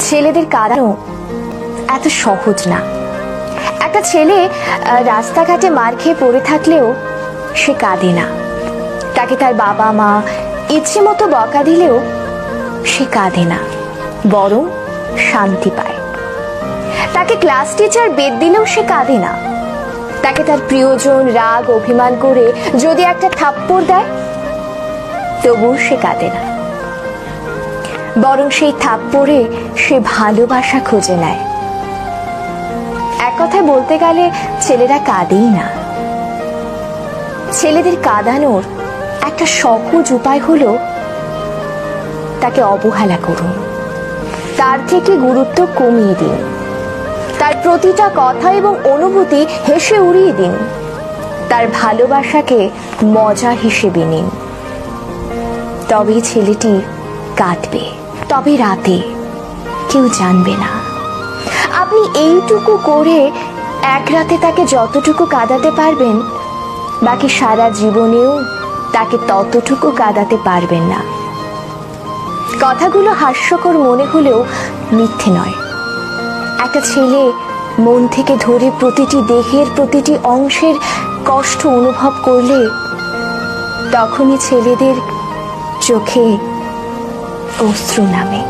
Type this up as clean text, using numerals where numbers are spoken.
ছেলেদের কাঁদানো এত সহজ না। একটা ছেলে রাস্তাঘাটে মার খেয়ে পড়ে থাকলেও সে কাঁদে না। তাকে তার বাবা মা ইচ্ছে মতো বকা দিলেও সে কাঁদে না, বরং শান্তি পায়। তাকে ক্লাস টিচার বেদ দিলেও সে কাঁদে না। তাকে তার প্রিয়জন রাগ অভিমান করে যদি একটা থাপ্পড় দেয় তবুও সে কাঁদে না, বরং সেই থাপ্পড়ে সে ভালোবাসা খুঁজে নেয়। এক কথায় বলতে গেলে ছেলেরা কাঁদেই না। ছেলেদের কাঁদানোর একটা সহজ উপায় হলো তাকে অবহেলা করুন, তার থেকে গুরুত্ব কমিয়ে দিন, তার প্রতিটা কথা এবং অনুভূতি হেসে উড়িয়ে দিন, তার ভালোবাসাকে মজা হিসেবে নিন। তবেই ছেলেটি কাঁদবে, তবে রাতে কেউ জানবে না। আপনি এইটুকু করে এক রাতে তাকে যতটুকু কাঁদাতে পারবেন, বাকি সারা জীবনেও তাকে ততটুকু কাঁদাতে পারবেন না। কথাগুলো হাস্যকর মনে হলেও মিথ্যে নয়। একটা ছেলে মন থেকে ধরে প্রতিটি দেহের প্রতিটি অংশের কষ্ট অনুভব করলে তখনই ছেলেদের চোখে অশ্রু নামে।